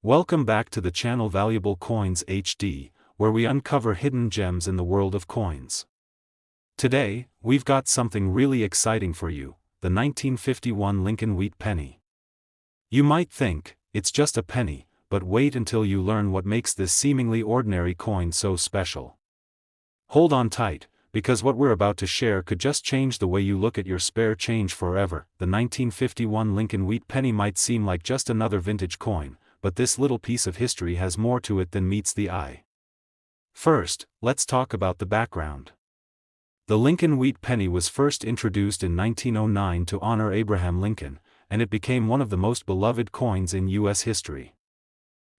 Welcome back to the channel Valuable Coins HD, where we uncover hidden gems in the world of coins. Today, we've got something really exciting for you, the 1951 Lincoln Wheat penny. You might think, it's just a penny, but wait until you learn what makes this seemingly ordinary coin so special. Hold on tight, because what we're about to share could just change the way you look at your spare change forever. The 1951 Lincoln Wheat penny might seem like just another vintage coin, but this little piece of history has more to it than meets the eye. First, let's talk about the background. The Lincoln Wheat penny was first introduced in 1909 to honor Abraham Lincoln, and it became one of the most beloved coins in U.S. history.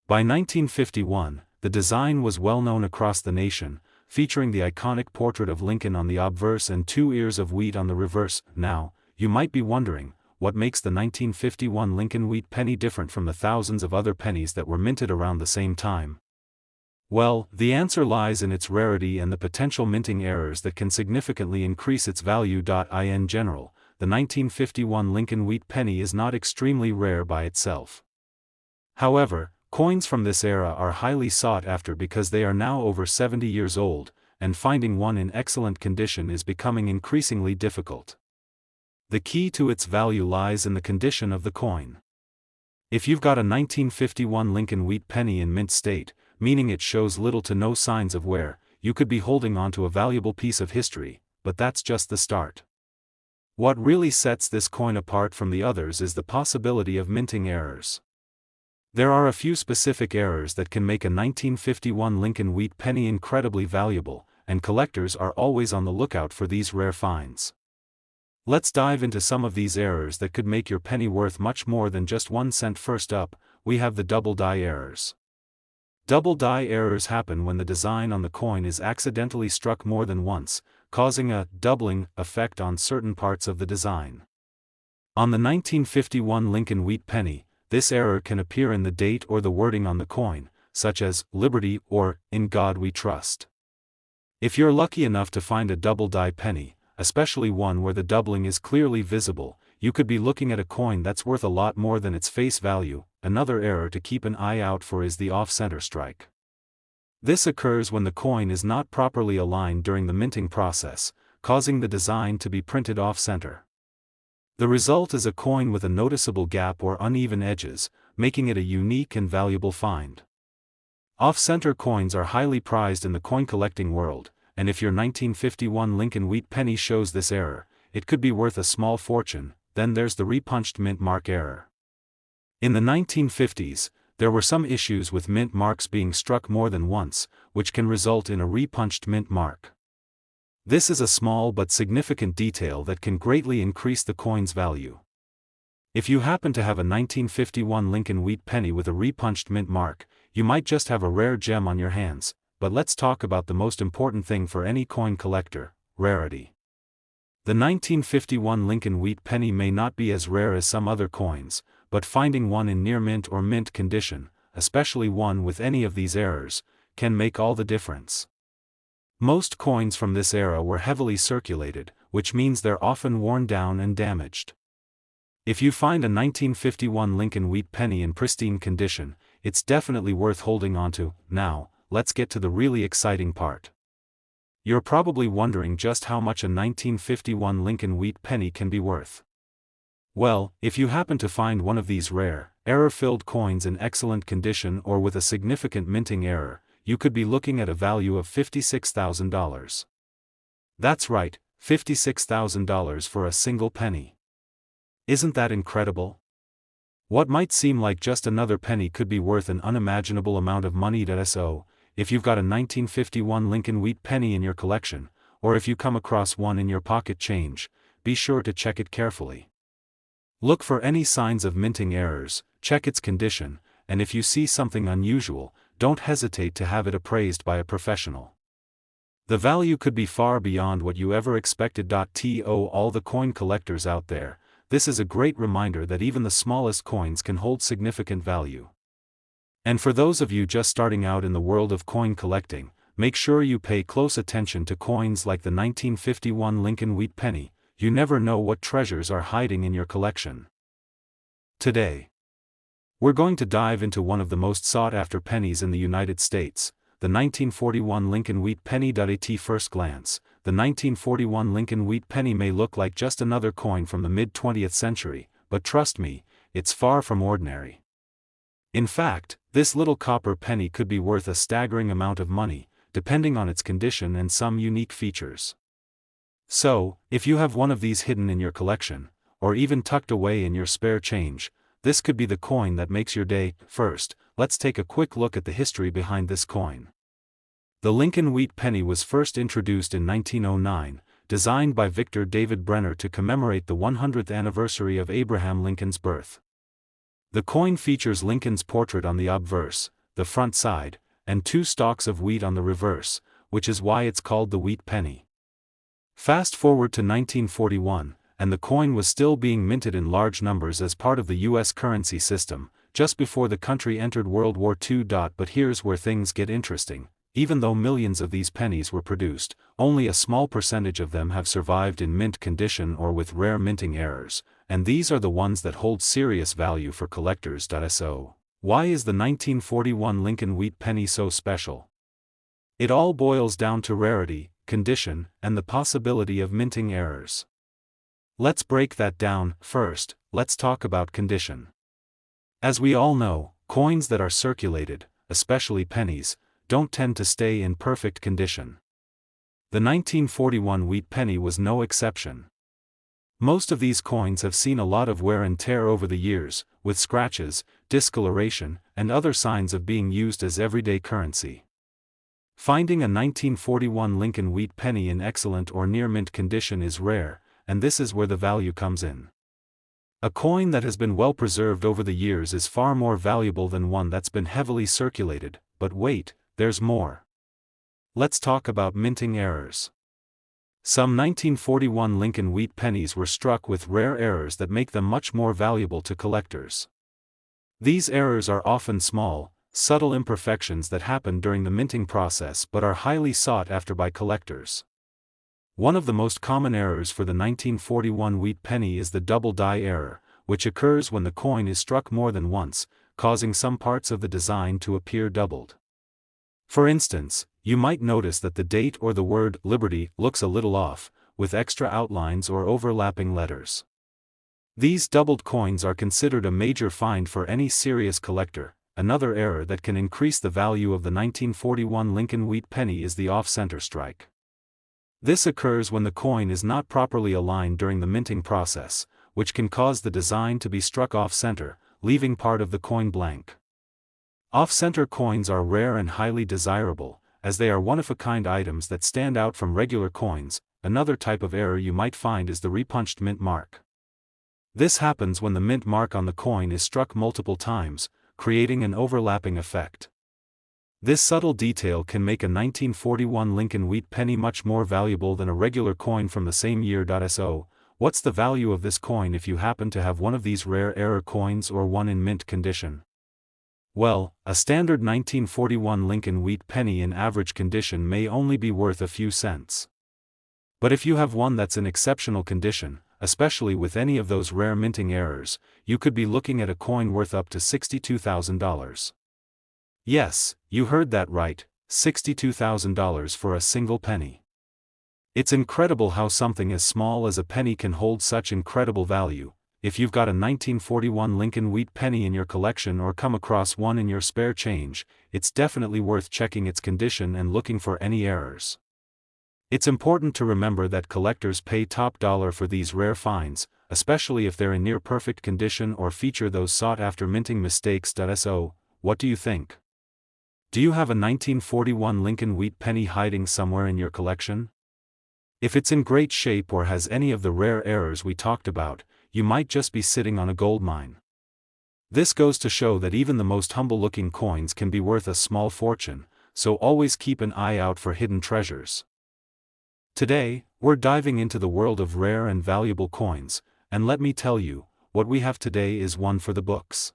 By 1951, the design was well known across the nation, featuring the iconic portrait of Lincoln on the obverse and 2 ears of wheat on the reverse. Now, you might be wondering, what makes the 1951 Lincoln Wheat penny different from the thousands of other pennies that were minted around the same time? Well, the answer lies in its rarity and the potential minting errors that can significantly increase its value. In general, the 1951 Lincoln Wheat penny is not extremely rare by itself. However, coins from this era are highly sought after because they are now over 70 years old, and finding one in excellent condition is becoming increasingly difficult. The key to its value lies in the condition of the coin. If you've got a 1951 Lincoln Wheat penny in mint state, meaning it shows little to no signs of wear, you could be holding on to a valuable piece of history, but that's just the start. What really sets this coin apart from the others is the possibility of minting errors. There are a few specific errors that can make a 1951 Lincoln Wheat penny incredibly valuable, and collectors are always on the lookout for these rare finds. Let's dive into some of these errors that could make your penny worth much more than just 1 cent. First up, we have the double die errors. Double die errors happen when the design on the coin is accidentally struck more than once, causing a doubling effect on certain parts of the design. On the 1951 Lincoln Wheat penny, this error can appear in the date or the wording on the coin, such as "Liberty" or "In God We Trust." If you're lucky enough to find a double die penny, especially one where the doubling is clearly visible, you could be looking at a coin that's worth a lot more than its face value. Another error to keep an eye out for is the off-center strike. This occurs when the coin is not properly aligned during the minting process, causing the design to be printed off-center. The result is a coin with a noticeable gap or uneven edges, making it a unique and valuable find. Off-center coins are highly prized in the coin collecting world, and if your 1951 Lincoln Wheat penny shows this error, it could be worth a small fortune. Then there's the repunched mint mark error. In the 1950s, there were some issues with mint marks being struck more than once, which can result in a repunched mint mark. This is a small but significant detail that can greatly increase the coin's value. If you happen to have a 1951 Lincoln Wheat penny with a repunched mint mark, you might just have a rare gem on your hands. But let's talk about the most important thing for any coin collector: rarity. The 1951 Lincoln Wheat penny may not be as rare as some other coins, but finding one in near mint or mint condition, especially one with any of these errors, can make all the difference. Most coins from this era were heavily circulated, which means they're often worn down and damaged. If you find a 1951 Lincoln Wheat penny in pristine condition, it's definitely worth holding onto. Now, let's get to the really exciting part. You're probably wondering just how much a 1951 Lincoln Wheat penny can be worth. Well, if you happen to find one of these rare, error-filled coins in excellent condition or with a significant minting error, you could be looking at a value of $56,000. That's right, $56,000 for a single penny. Isn't that incredible? What might seem like just another penny could be worth an unimaginable amount of money. So, if you've got a 1951 Lincoln Wheat penny in your collection, or if you come across one in your pocket change, be sure to check it carefully. Look for any signs of minting errors, check its condition, and if you see something unusual, don't hesitate to have it appraised by a professional. The value could be far beyond what you ever expected. To all the coin collectors out there, this is a great reminder that even the smallest coins can hold significant value. And for those of you just starting out in the world of coin collecting, make sure you pay close attention to coins like the 1951 Lincoln Wheat penny. You never know what treasures are hiding in your collection. Today, We're going to dive into one of the most sought-after pennies in the United States, the 1941 Lincoln Wheat Penny. At first glance, the 1941 Lincoln Wheat Penny may look like just another coin from the mid-20th century, but trust me, it's far from ordinary. In fact, this little copper penny could be worth a staggering amount of money, depending on its condition and some unique features. So, if you have one of these hidden in your collection, or even tucked away in your spare change, this could be the coin that makes your day. First, let's take a quick look at the history behind this coin. The Lincoln Wheat Penny was first introduced in 1909, designed by Victor David Brenner to commemorate the 100th anniversary of Abraham Lincoln's birth. The coin features Lincoln's portrait on the obverse, the front side, and 2 stalks of wheat on the reverse, which is why it's called the Wheat Penny. Fast forward to 1941, and the coin was still being minted in large numbers as part of the U.S. currency system, just before the country entered World War II. But here's where things get interesting. Even though millions of these pennies were produced, only a small percentage of them have survived in mint condition or with rare minting errors, and these are the ones that hold serious value for collectors. So, why is the 1941 Lincoln Wheat Penny so special? It all boils down to rarity, condition, and the possibility of minting errors. Let's break that down. First, let's talk about condition. As we all know, coins that are circulated, especially pennies, don't tend to stay in perfect condition. The 1941 Wheat Penny was no exception. Most of these coins have seen a lot of wear and tear over the years, with scratches, discoloration, and other signs of being used as everyday currency. Finding a 1941 Lincoln Wheat Penny in excellent or near mint condition is rare, and this is where the value comes in. A coin that has been well preserved over the years is far more valuable than one that's been heavily circulated. But wait, there's more. Let's talk about minting errors. Some 1941 Lincoln Wheat Pennies were struck with rare errors that make them much more valuable to collectors. These errors are often small, subtle imperfections that happen during the minting process but are highly sought after by collectors. One of the most common errors for the 1941 Wheat Penny is the double die error, which occurs when the coin is struck more than once, causing some parts of the design to appear doubled. For instance, you might notice that the date or the word Liberty looks a little off, with extra outlines or overlapping letters. These doubled coins are considered a major find for any serious collector. Another error that can increase the value of the 1941 Lincoln Wheat Penny is the off-center strike. This occurs when the coin is not properly aligned during the minting process, which can cause the design to be struck off-center, leaving part of the coin blank. Off-center coins are rare and highly desirable, as they are one-of-a-kind items that stand out from regular coins. Another type of error you might find is the repunched mint mark. This happens when the mint mark on the coin is struck multiple times, creating an overlapping effect. This subtle detail can make a 1941 Lincoln Wheat Penny much more valuable than a regular coin from the same year. So, what's the value of this coin if you happen to have one of these rare error coins or one in mint condition? Well, a standard 1941 Lincoln Wheat Penny in average condition may only be worth a few cents. But if you have one that's in exceptional condition, especially with any of those rare minting errors, you could be looking at a coin worth up to $62,000. Yes, you heard that right, $62,000 for a single penny. It's incredible how something as small as a penny can hold such incredible value. If you've got a 1941 Lincoln Wheat Penny in your collection or come across one in your spare change, it's definitely worth checking its condition and looking for any errors. It's important to remember that collectors pay top dollar for these rare finds, especially if they're in near perfect condition or feature those sought-after minting mistakes. So, what do you think? Do you have a 1941 Lincoln Wheat Penny hiding somewhere in your collection? If it's in great shape or has any of the rare errors we talked about, you might just be sitting on a gold mine. This goes to show that even the most humble-looking coins can be worth a small fortune, so always keep an eye out for hidden treasures. Today, we're diving into the world of rare and valuable coins, and let me tell you, what we have today is one for the books.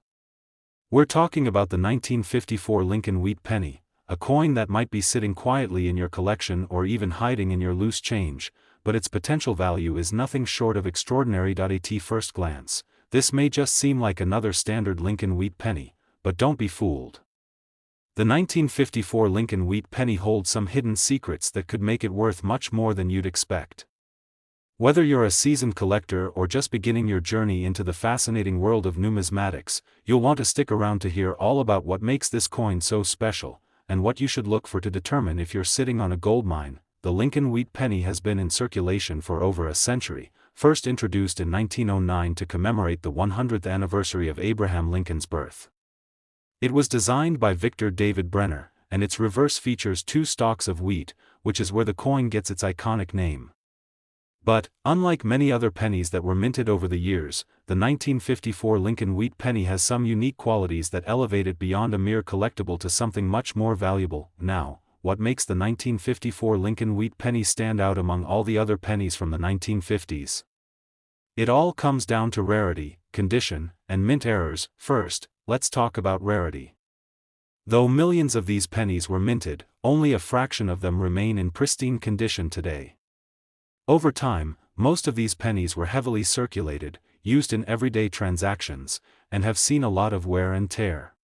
We're talking about the 1954 Lincoln Wheat Penny, a coin that might be sitting quietly in your collection or even hiding in your loose change, but its potential value is nothing short of extraordinary. At first glance, this may just seem like another standard Lincoln wheat penny, but don't be fooled. The 1954 Lincoln wheat penny holds some hidden secrets that could make it worth much more than you'd expect. Whether you're a seasoned collector or just beginning your journey into the fascinating world of numismatics, you'll want to stick around to hear all about what makes this coin so special, and what you should look for to determine if you're sitting on a gold mine. The Lincoln wheat penny has been in circulation for over a century, first introduced in 1909 to commemorate the 100th anniversary of Abraham Lincoln's birth. It was designed by Victor David Brenner, and its reverse features two stalks of wheat, which is where the coin gets its iconic name. But, unlike many other pennies that were minted over the years, the 1954 Lincoln wheat penny has some unique qualities that elevate it beyond a mere collectible to something much more valuable. Now, what makes the 1954 Lincoln wheat penny stand out among all the other pennies from the 1950s? It all comes down to rarity, condition, and mint errors. First, let's talk about rarity. Though millions of these pennies were minted, only a fraction of them remain in pristine condition today. Over time, most of these pennies were heavily circulated, used in everyday transactions, and have seen a lot of wear and tear.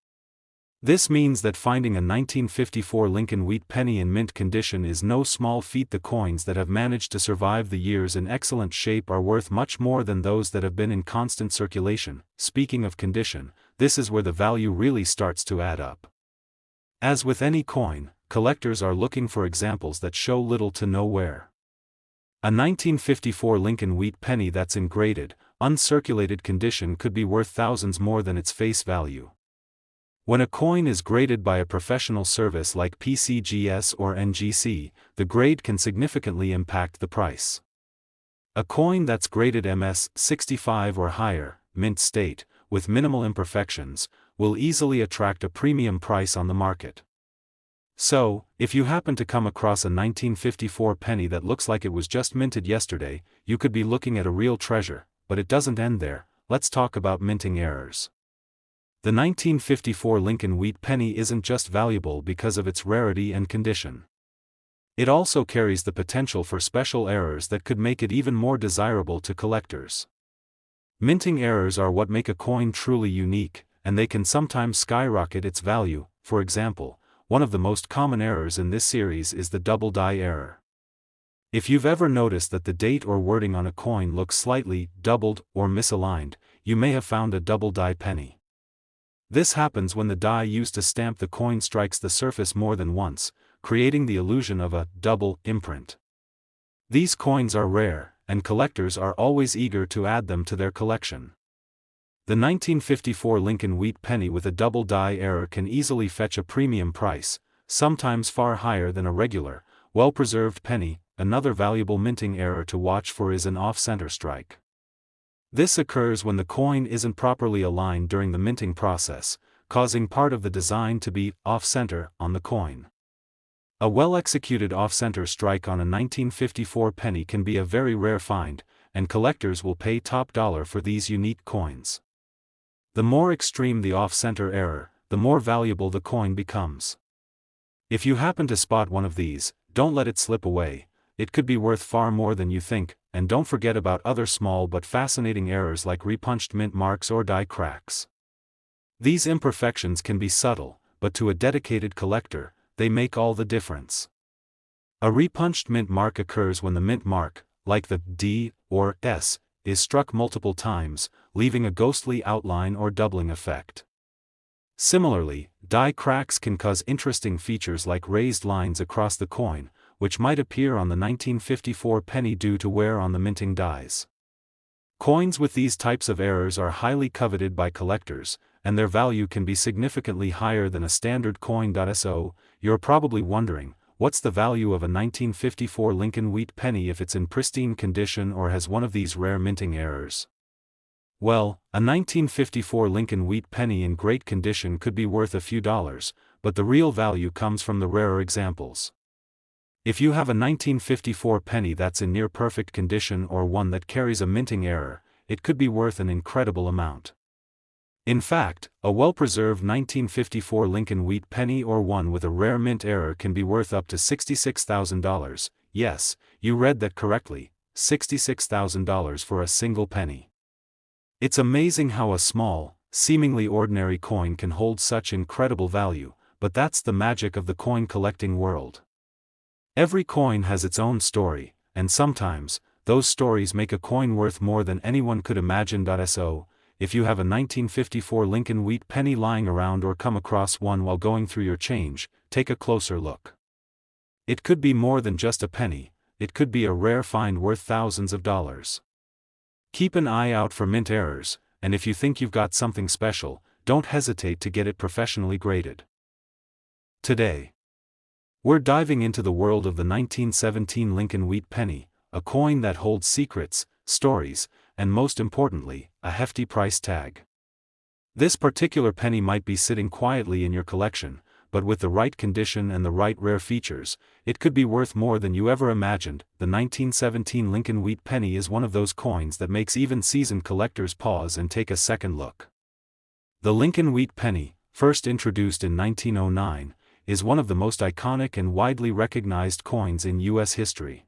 This means that finding a 1954 Lincoln wheat penny in mint condition is no small feat. The coins that have managed to survive the years in excellent shape are worth much more than those that have been in constant circulation. Speaking of condition, this is where the value really starts to add up. As with any coin, collectors are looking for examples that show little to no wear. A 1954 Lincoln wheat penny that's in graded, uncirculated condition could be worth thousands more than its face value. When a coin is graded by a professional service like PCGS or NGC, the grade can significantly impact the price. A coin that's graded MS 65 or higher, mint state, with minimal imperfections, will easily attract a premium price on the market. So, if you happen to come across a 1954 penny that looks like it was just minted yesterday, you could be looking at a real treasure. But it doesn't end there. Let's talk about minting errors. The 1954 Lincoln wheat penny isn't just valuable because of its rarity and condition. It also carries the potential for special errors that could make it even more desirable to collectors. Minting errors are what make a coin truly unique, and they can sometimes skyrocket its value. For example, one of the most common errors in this series is the double die error. If you've ever noticed that the date or wording on a coin looks slightly doubled or misaligned, you may have found a double die penny. This happens when the die used to stamp the coin strikes the surface more than once, creating the illusion of a double imprint. These coins are rare, and collectors are always eager to add them to their collection. The 1954 Lincoln wheat penny with a double die error can easily fetch a premium price, sometimes far higher than a regular, well-preserved penny. Another valuable minting error to watch for is an off-center strike. This occurs when the coin isn't properly aligned during the minting process, causing part of the design to be off-center on the coin. A well-executed off-center strike on a 1954 penny can be a very rare find, and collectors will pay top dollar for these unique coins. The more extreme the off-center error, the more valuable the coin becomes. If you happen to spot one of these, don't let it slip away. It could be worth far more than you think. And don't forget about other small but fascinating errors like repunched mint marks or die cracks. These imperfections can be subtle, but to a dedicated collector, they make all the difference. A repunched mint mark occurs when the mint mark, like the D or S, is struck multiple times, leaving a ghostly outline or doubling effect. Similarly, die cracks can cause interesting features like raised lines across the coin, which might appear on the 1954 penny due to wear on the minting dies. Coins with these types of errors are highly coveted by collectors, and their value can be significantly higher than a standard coin. So, you're probably wondering, what's the value of a 1954 Lincoln wheat penny if it's in pristine condition or has one of these rare minting errors? Well, a 1954 Lincoln wheat penny in great condition could be worth a few dollars, but the real value comes from the rarer examples. If you have a 1954 penny that's in near-perfect condition or one that carries a minting error, it could be worth an incredible amount. In fact, a well-preserved 1954 Lincoln wheat penny or one with a rare mint error can be worth up to $66,000. Yes, you read that correctly, $66,000 for a single penny. It's amazing how a small, seemingly ordinary coin can hold such incredible value, but that's the magic of the coin collecting world. Every coin has its own story, and sometimes, those stories make a coin worth more than anyone could imagine. So, if you have a 1954 Lincoln wheat penny lying around or come across one while going through your change, take a closer look. It could be more than just a penny, it could be a rare find worth thousands of dollars. Keep an eye out for mint errors, and if you think you've got something special, don't hesitate to get it professionally graded. Today, we're diving into the world of the 1917 Lincoln wheat penny, a coin that holds secrets, stories, and most importantly, a hefty price tag. This particular penny might be sitting quietly in your collection, but with the right condition and the right rare features, it could be worth more than you ever imagined. The 1917 Lincoln wheat penny is one of those coins that makes even seasoned collectors pause and take a second look. The Lincoln wheat penny, first introduced in 1909, is one of the most iconic and widely recognized coins in U.S. history.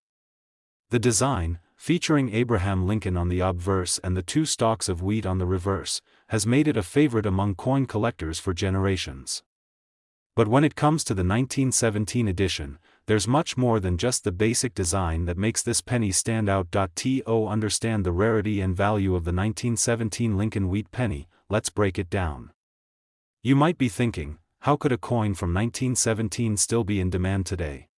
The design, featuring Abraham Lincoln on the obverse and the two stalks of wheat on the reverse, has made it a favorite among coin collectors for generations. But when it comes to the 1917 edition, there's much more than just the basic design that makes this penny stand out. To understand the rarity and value of the 1917 Lincoln wheat penny, let's break it down. You might be thinking, how could a coin from 1917 still be in demand today?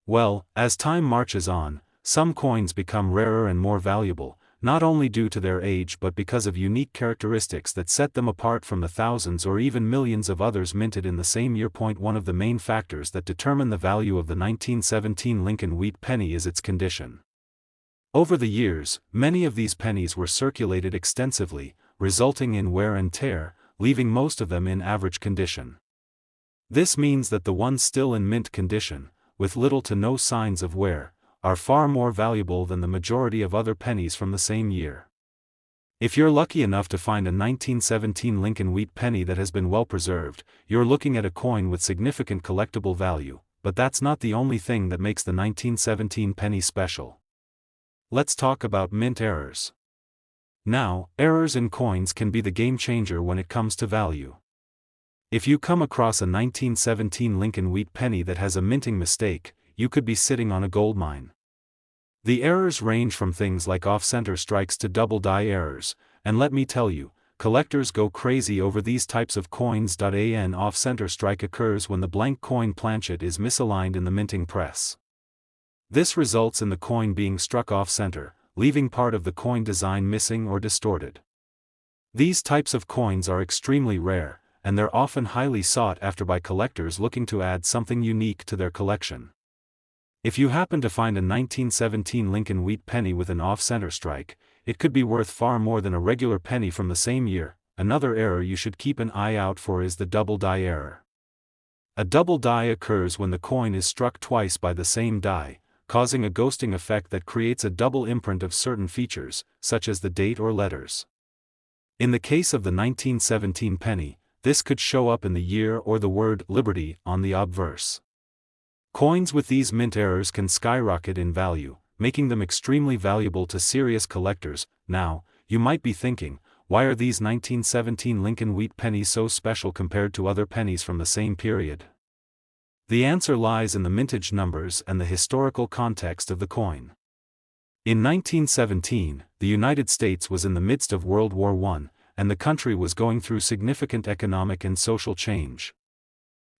Well, as time marches on, some coins become rarer and more valuable, not only due to their age but because of unique characteristics that set them apart from the thousands or even millions of others minted in the same year. One of the main factors that determine the value of the 1917 Lincoln wheat penny is its condition. Over the years, many of these pennies were circulated extensively, resulting in wear and tear, leaving most of them in average condition. This means that the ones still in mint condition, with little to no signs of wear, are far more valuable than the majority of other pennies from the same year. If you're lucky enough to find a 1917 Lincoln wheat penny that has been well preserved, you're looking at a coin with significant collectible value, but that's not the only thing that makes the 1917 penny special. Let's talk about mint errors. Now, errors in coins can be the game changer when it comes to value. If you come across a 1917 Lincoln wheat penny that has a minting mistake, you could be sitting on a gold mine. The errors range from things like off-center strikes to double die errors, and let me tell you, collectors go crazy over these types of coins. An off-center strike occurs when the blank coin planchet is misaligned in the minting press. This results in the coin being struck off-center, leaving part of the coin design missing or distorted. These types of coins are extremely rare, and they're often highly sought after by collectors looking to add something unique to their collection. If you happen to find a 1917 Lincoln wheat penny with an off-center strike, it could be worth far more than a regular penny from the same year. Another error you should keep an eye out for is the double die error. A double die occurs when the coin is struck twice by the same die, causing a ghosting effect that creates a double imprint of certain features, such as the date or letters. In the case of the 1917 penny, this could show up in the year or the word Liberty on the obverse. Coins with these mint errors can skyrocket in value, making them extremely valuable to serious collectors. Now, you might be thinking, why are these 1917 Lincoln wheat pennies so special compared to other pennies from the same period? The answer lies in the mintage numbers and the historical context of the coin. In 1917, the United States was in the midst of World War I, and the country was going through significant economic and social change.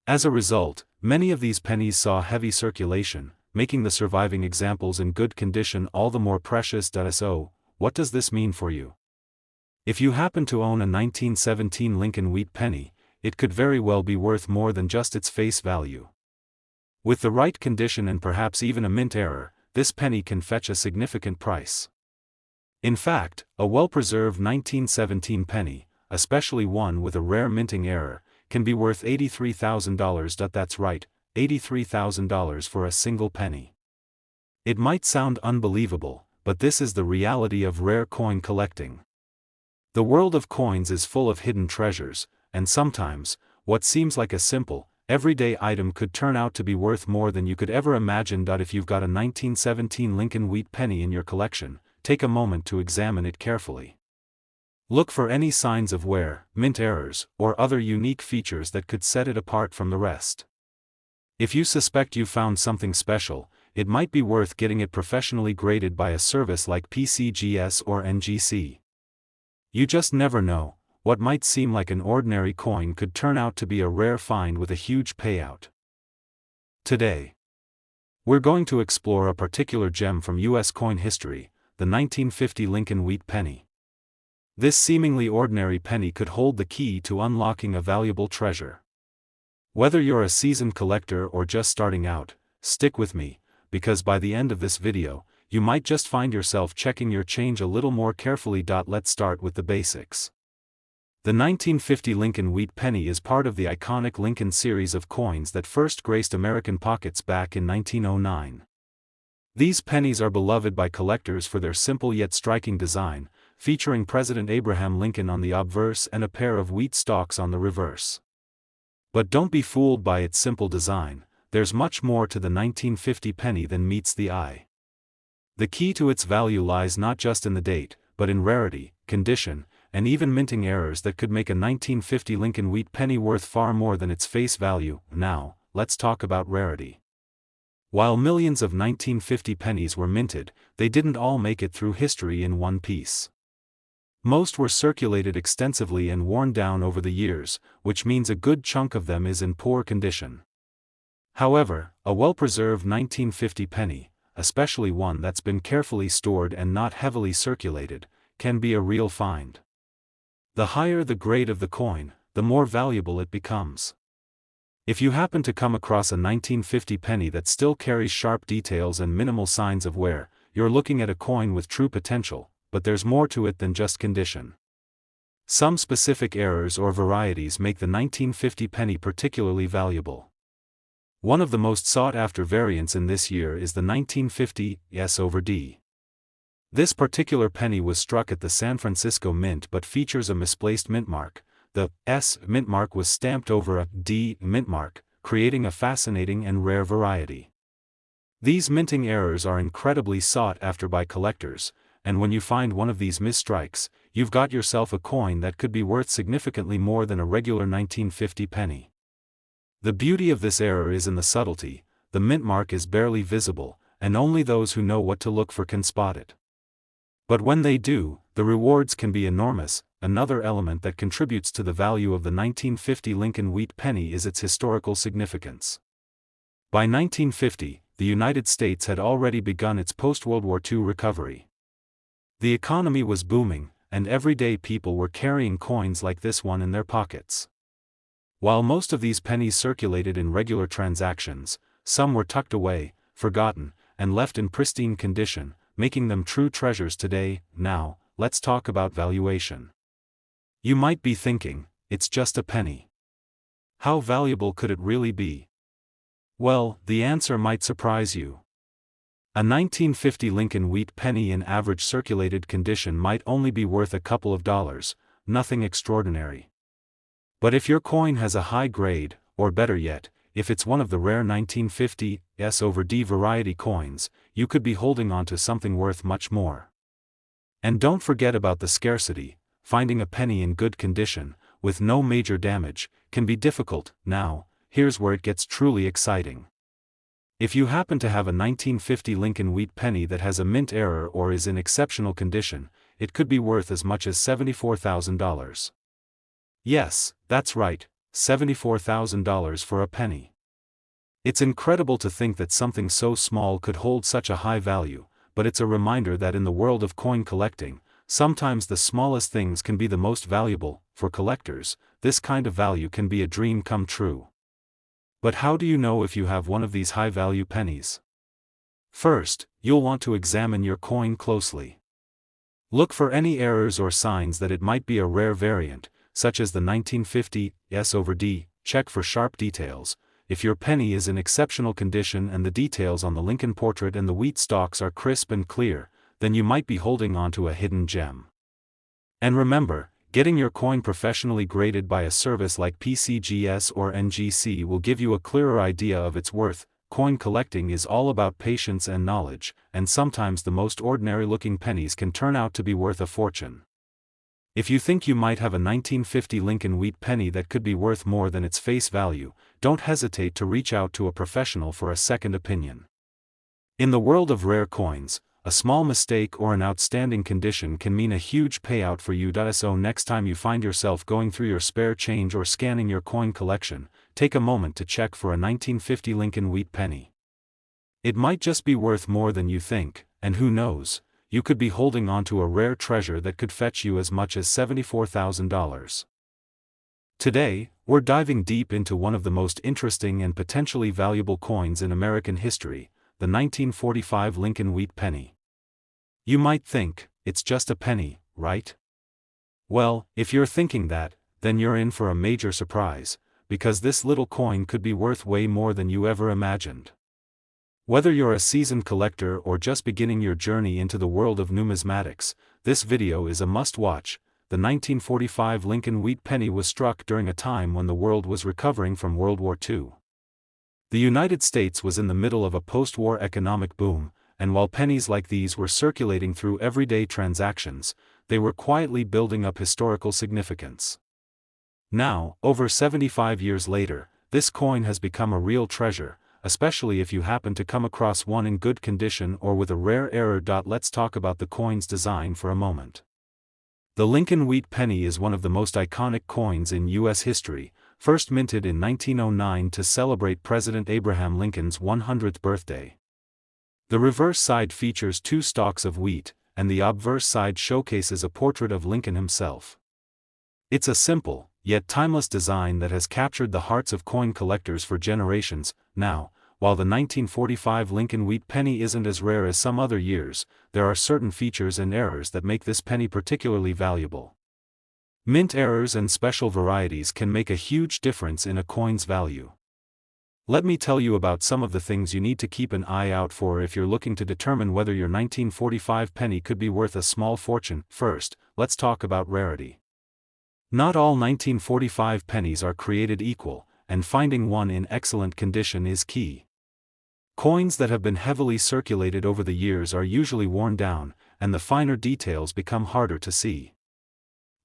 As a result, many of these pennies saw heavy circulation, making the surviving examples in good condition all the more precious. So, what does this mean for you? If you happen to own a 1917 Lincoln wheat penny, it could very well be worth more than just its face value. With the right condition and perhaps even a mint error, this penny can fetch a significant price. In fact, a well-preserved 1917 penny, especially one with a rare minting error, can be worth $83,000. That's right, $83,000 for a single penny. It might sound unbelievable, but this is the reality of rare coin collecting. The world of coins is full of hidden treasures, and sometimes, what seems like a simple, everyday item could turn out to be worth more than you could ever imagine. If you've got a 1917 Lincoln wheat penny in your collection, take a moment to examine it carefully. Look for any signs of wear, mint errors, or other unique features that could set it apart from the rest. If you suspect you found something special, it might be worth getting it professionally graded by a service like PCGS or NGC. You just never know, what might seem like an ordinary coin could turn out to be a rare find with a huge payout. Today, we're going to explore a particular gem from U.S. coin history, the 1950 Lincoln wheat penny. This seemingly ordinary penny could hold the key to unlocking a valuable treasure. Whether you're a seasoned collector or just starting out, stick with me, because by the end of this video, you might just find yourself checking your change a little more carefully. Let's start with the basics. The 1950 Lincoln wheat penny is part of the iconic Lincoln series of coins that first graced American pockets back in 1909. These pennies are beloved by collectors for their simple yet striking design, featuring President Abraham Lincoln on the obverse and a pair of wheat stalks on the reverse. But don't be fooled by its simple design, there's much more to the 1950 penny than meets the eye. The key to its value lies not just in the date, but in rarity, condition, and even minting errors that could make a 1950 Lincoln wheat penny worth far more than its face value. Now, let's talk about rarity. While millions of 1950 pennies were minted, they didn't all make it through history in one piece. Most were circulated extensively and worn down over the years, which means a good chunk of them is in poor condition. However, a well-preserved 1950 penny, especially one that's been carefully stored and not heavily circulated, can be a real find. The higher the grade of the coin, the more valuable it becomes. If you happen to come across a 1950 penny that still carries sharp details and minimal signs of wear, you're looking at a coin with true potential, but there's more to it than just condition. Some specific errors or varieties make the 1950 penny particularly valuable. One of the most sought-after variants in this year is the 1950 S/D. This particular penny was struck at the San Francisco Mint but features a misplaced mint mark. The S mint mark was stamped over a D mint mark, creating a fascinating and rare variety. These minting errors are incredibly sought after by collectors, and when you find one of these misstrikes, you've got yourself a coin that could be worth significantly more than a regular 1950 penny. The beauty of this error is in the subtlety. The mint mark is barely visible, and only those who know what to look for can spot it. But when they do, the rewards can be enormous. Another element that contributes to the value of the 1950 Lincoln wheat penny is its historical significance. By 1950, the United States had already begun its post-World War II recovery. The economy was booming, and everyday people were carrying coins like this one in their pockets. While most of these pennies circulated in regular transactions, some were tucked away, forgotten, and left in pristine condition, making them true treasures today. Now, let's talk about valuation. You might be thinking, it's just a penny. How valuable could it really be? Well, the answer might surprise you. A 1950 Lincoln wheat penny in average circulated condition might only be worth a couple of dollars, nothing extraordinary. But if your coin has a high grade, or better yet, if it's one of the rare 1950 S/D variety coins, you could be holding on to something worth much more. And don't forget about the scarcity. Finding a penny in good condition, with no major damage, can be difficult. Now, here's where it gets truly exciting. If you happen to have a 1950 Lincoln wheat penny that has a mint error or is in exceptional condition, it could be worth as much as $74,000. Yes, that's right, $74,000 for a penny. It's incredible to think that something so small could hold such a high value, but it's a reminder that in the world of coin collecting, sometimes the smallest things can be the most valuable. For collectors, this kind of value can be a dream come true. But how do you know if you have one of these high-value pennies? First, you'll want to examine your coin closely. Look for any errors or signs that it might be a rare variant, such as the 1950 S/D. Check for sharp details. If your penny is in exceptional condition and the details on the Lincoln portrait and the wheat stalks are crisp and clear, then you might be holding onto a hidden gem. And remember, getting your coin professionally graded by a service like PCGS or NGC will give you a clearer idea of its worth. Coin collecting is all about patience and knowledge, and sometimes the most ordinary-looking pennies can turn out to be worth a fortune. If you think you might have a 1950 Lincoln wheat penny that could be worth more than its face value, don't hesitate to reach out to a professional for a second opinion. In the world of rare coins, a small mistake or an outstanding condition can mean a huge payout for you. So next time you find yourself going through your spare change or scanning your coin collection, take a moment to check for a 1950 Lincoln wheat penny. It might just be worth more than you think, and who knows, you could be holding on to a rare treasure that could fetch you as much as $74,000. Today, we're diving deep into one of the most interesting and potentially valuable coins in American history, the 1945 Lincoln wheat penny. You might think, it's just a penny, right? Well, if you're thinking that, then you're in for a major surprise, because this little coin could be worth way more than you ever imagined. Whether you're a seasoned collector or just beginning your journey into the world of numismatics, this video is a must-watch. The 1945 Lincoln wheat penny was struck during a time when the world was recovering from World War II. The United States was in the middle of a post-war economic boom, and while pennies like these were circulating through everyday transactions, they were quietly building up historical significance. Now, over 75 years later, this coin has become a real treasure, especially if you happen to come across one in good condition or with a rare error. Let's talk about the coin's design for a moment. The Lincoln wheat penny is one of the most iconic coins in U.S. history, first minted in 1909 to celebrate President Abraham Lincoln's 100th birthday. The reverse side features 2 stalks of wheat, and the obverse side showcases a portrait of Lincoln himself. It's a simple, yet timeless design that has captured the hearts of coin collectors for generations. Now, while the 1945 Lincoln wheat penny isn't as rare as some other years, there are certain features and errors that make this penny particularly valuable. Mint errors and special varieties can make a huge difference in a coin's value. Let me tell you about some of the things you need to keep an eye out for if you're looking to determine whether your 1945 penny could be worth a small fortune. First, let's talk about rarity. Not all 1945 pennies are created equal, and finding one in excellent condition is key. Coins that have been heavily circulated over the years are usually worn down, and the finer details become harder to see.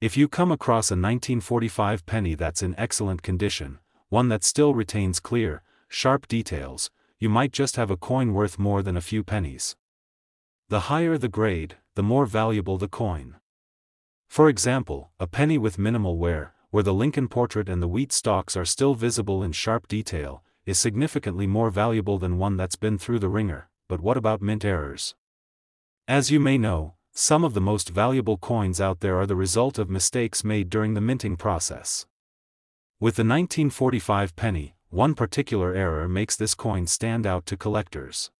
If you come across a 1945 penny that's in excellent condition, one that still retains clear, sharp details, you might just have a coin worth more than a few pennies. The higher the grade, the more valuable the coin. For example, a penny with minimal wear, where the Lincoln portrait and the wheat stalks are still visible in sharp detail, is significantly more valuable than one that's been through the ringer. But what about mint errors? As you may know, some of the most valuable coins out there are the result of mistakes made during the minting process. With the 1945 penny, one particular error makes this coin stand out to collectors.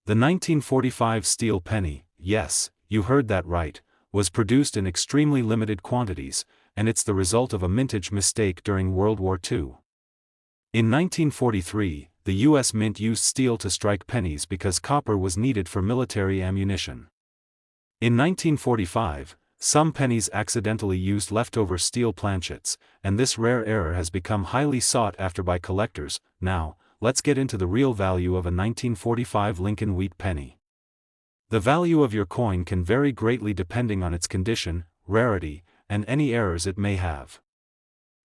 The 1945 steel penny, yes, you heard that right, was produced in extremely limited quantities, and it's the result of a mintage mistake during World War II. In 1943, the U.S. Mint used steel to strike pennies because copper was needed for military ammunition. In 1945, some pennies accidentally used leftover steel planchets, and this rare error has become highly sought after by collectors. Now, let's get into the real value of a 1945 Lincoln wheat penny. The value of your coin can vary greatly depending on its condition, rarity, and any errors it may have.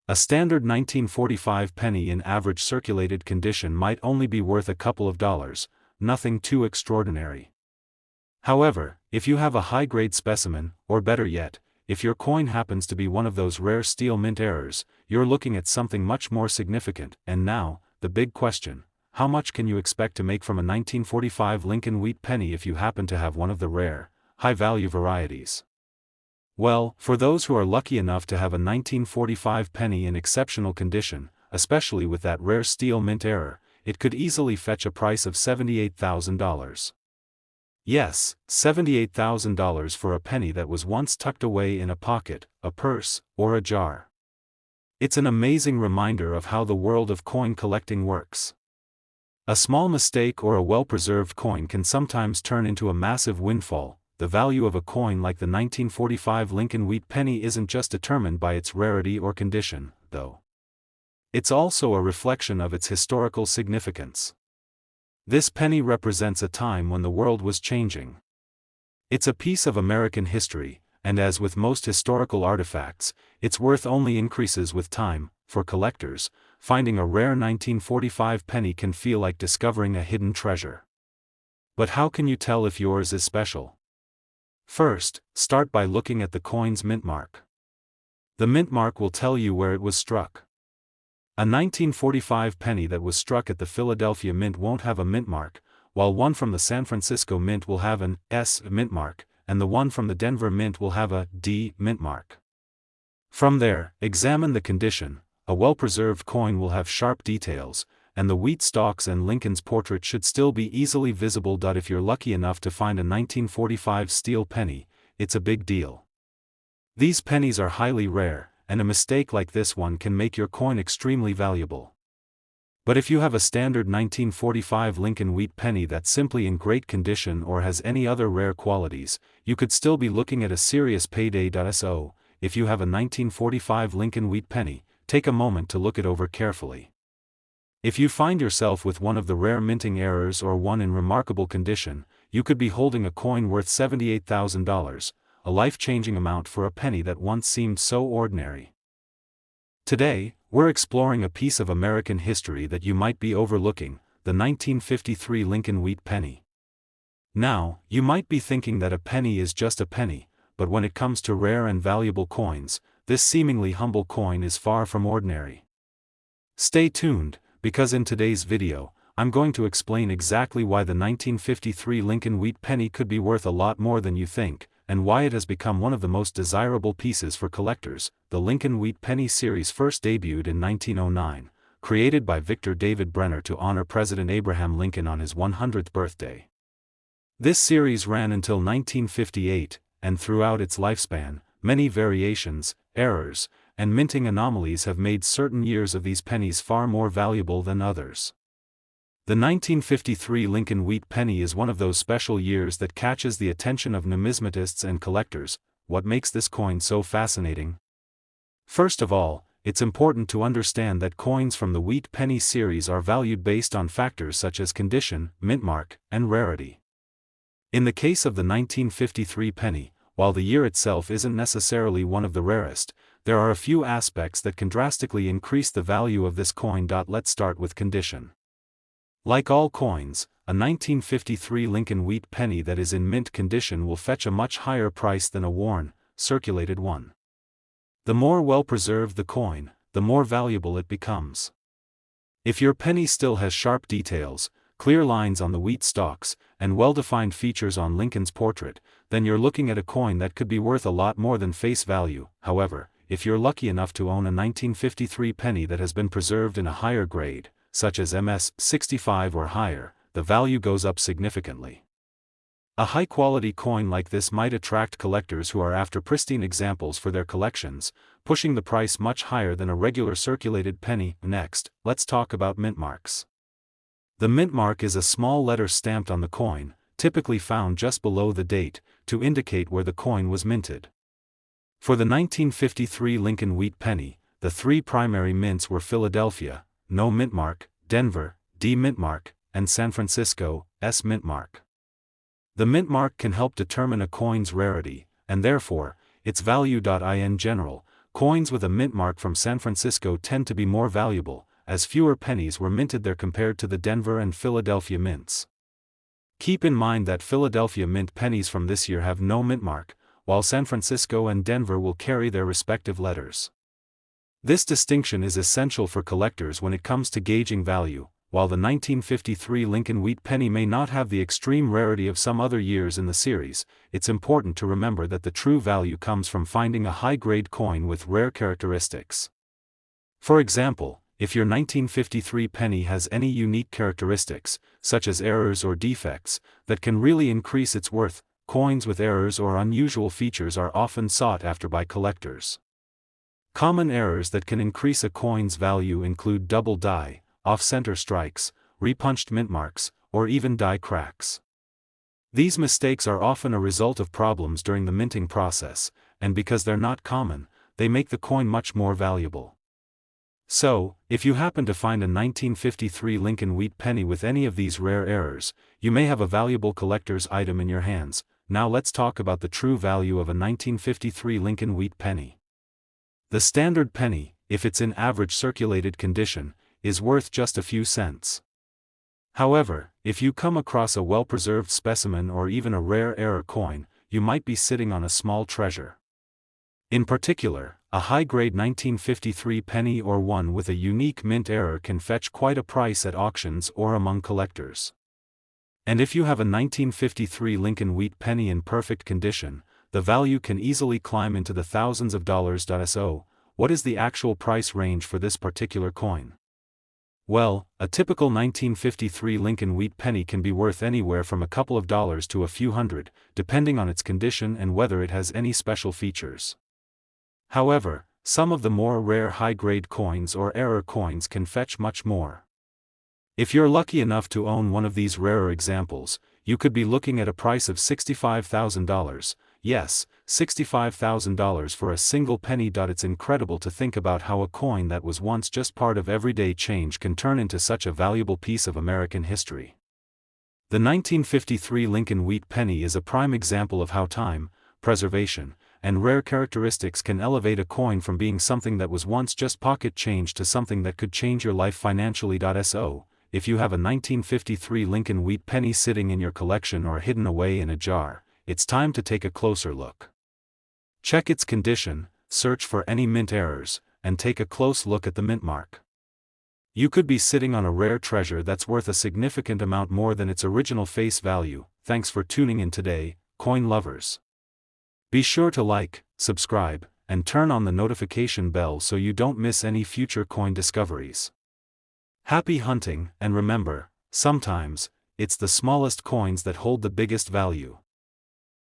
A standard 1945 penny in average circulated condition might only be worth a couple of dollars, nothing too extraordinary. However, if you have a high-grade specimen, or better yet, if your coin happens to be one of those rare steel mint errors, you're looking at something much more significant. And now, the big question: how much can you expect to make from a 1945 Lincoln wheat penny if you happen to have one of the rare, high-value varieties? Well, for those who are lucky enough to have a 1945 penny in exceptional condition, especially with that rare steel mint error, it could easily fetch a price of $78,000. Yes, $78,000 for a penny that was once tucked away in a pocket, a purse, or a jar. It's an amazing reminder of how the world of coin collecting works. A small mistake or a well-preserved coin can sometimes turn into a massive windfall. The value of a coin like the 1945 Lincoln wheat penny isn't just determined by its rarity or condition, though. It's also a reflection of its historical significance. This penny represents a time when the world was changing. It's a piece of American history, and as with most historical artifacts, its worth only increases with time. For collectors, finding a rare 1945 penny can feel like discovering a hidden treasure. But how can you tell if yours is special? First, start by looking at the coin's mint mark. The mint mark will tell you where it was struck. A 1945 penny that was struck at the Philadelphia Mint won't have a mint mark, while one from the San Francisco Mint will have an S mint mark, and the one from the Denver Mint will have a D mint mark. From there, examine the condition. A well-preserved coin will have sharp details, and the wheat stalks and Lincoln's portrait should still be easily visible. If you're lucky enough to find a 1945 steel penny, it's a big deal. These pennies are highly rare, and a mistake like this one can make your coin extremely valuable. But if you have a standard 1945 Lincoln wheat penny that's simply in great condition or has any other rare qualities, you could still be looking at a serious payday. So, if you have a 1945 Lincoln wheat penny, take a moment to look it over carefully. If you find yourself with one of the rare minting errors or one in remarkable condition, you could be holding a coin worth $78,000, a life-changing amount for a penny that once seemed so ordinary. Today, we're exploring a piece of American history that you might be overlooking, the 1953 Lincoln wheat penny. Now, you might be thinking that a penny is just a penny, but when it comes to rare and valuable coins, this seemingly humble coin is far from ordinary. Stay tuned, because in today's video, I'm going to explain exactly why the 1953 Lincoln wheat penny could be worth a lot more than you think, and why it has become one of the most desirable pieces for collectors. The Lincoln wheat penny series first debuted in 1909, created by Victor David Brenner to honor President Abraham Lincoln on his 100th birthday. This series ran until 1958, and throughout its lifespan, many variations, errors, and minting anomalies have made certain years of these pennies far more valuable than others. The 1953 Lincoln wheat penny is one of those special years that catches the attention of numismatists and collectors. What makes this coin so fascinating? First of all, it's important to understand that coins from the wheat penny series are valued based on factors such as condition, mint mark, and rarity. In the case of the 1953 penny, while the year itself isn't necessarily one of the rarest, there are a few aspects that can drastically increase the value of this coin. Let's start with condition. Like all coins, a 1953 Lincoln wheat penny that is in mint condition will fetch a much higher price than a worn, circulated one. The more well-preserved the coin, the more valuable it becomes. If your penny still has sharp details, clear lines on the wheat stalks, and well-defined features on Lincoln's portrait, then you're looking at a coin that could be worth a lot more than face value. However, if you're lucky enough to own a 1953 penny that has been preserved in a higher grade, such as MS 65 or higher, the value goes up significantly. A high-quality coin like this might attract collectors who are after pristine examples for their collections, pushing the price much higher than a regular circulated penny. Next, let's talk about mint marks. The mint mark is a small letter stamped on the coin, typically found just below the date, to indicate where the coin was minted. For the 1953 Lincoln wheat penny, the three primary mints were Philadelphia, no mint mark, Denver, D mint mark, and San Francisco, S mint mark. The mint mark can help determine a coin's rarity, and therefore, its value. In general, coins with a mint mark from San Francisco tend to be more valuable, as fewer pennies were minted there compared to the Denver and Philadelphia mints. Keep in mind that Philadelphia mint pennies from this year have no mint mark, while San Francisco and Denver will carry their respective letters. This distinction is essential for collectors when it comes to gauging value. While the 1953 Lincoln wheat penny may not have the extreme rarity of some other years in the series, it's important to remember that the true value comes from finding a high-grade coin with rare characteristics. For example, if your 1953 penny has any unique characteristics, such as errors or defects, that can really increase its worth, coins with errors or unusual features are often sought after by collectors. Common errors that can increase a coin's value include double die, off-center strikes, repunched mint marks, or even die cracks. These mistakes are often a result of problems during the minting process, and because they're not common, they make the coin much more valuable. So, if you happen to find a 1953 Lincoln wheat penny with any of these rare errors, you may have a valuable collector's item in your hands. now let's talk about the true value of a 1953 Lincoln wheat penny. The standard penny, if it's in average circulated condition, is worth just a few cents. However, if you come across a well-preserved specimen or even a rare error coin, you might be sitting on a small treasure. In particular, a high-grade 1953 penny or one with a unique mint error can fetch quite a price at auctions or among collectors. And if you have a 1953 Lincoln wheat penny in perfect condition, the value can easily climb into the thousands of dollars. So, what is the actual price range for this particular coin? Well, a typical 1953 Lincoln wheat penny can be worth anywhere from a couple of dollars to a few hundred, depending on its condition and whether it has any special features. However, some of the more rare high-grade coins or error coins can fetch much more. If you're lucky enough to own one of these rarer examples, you could be looking at a price of $65,000, yes, $65,000 for a single penny. It's incredible to think about how a coin that was once just part of everyday change can turn into such a valuable piece of American history. The 1953 Lincoln wheat penny is a prime example of how time, preservation, and rare characteristics can elevate a coin from being something that was once just pocket change to something that could change your life financially. So, if you have a 1953 Lincoln wheat penny sitting in your collection or hidden away in a jar, it's time to take a closer look. Check its condition, search for any mint errors, and take a close look at the mint mark. You could be sitting on a rare treasure that's worth a significant amount more than its original face value. Thanks for tuning in today, coin lovers. Be sure to like, subscribe, and turn on the notification bell so you don't miss any future coin discoveries. Happy hunting, and remember, sometimes, it's the smallest coins that hold the biggest value.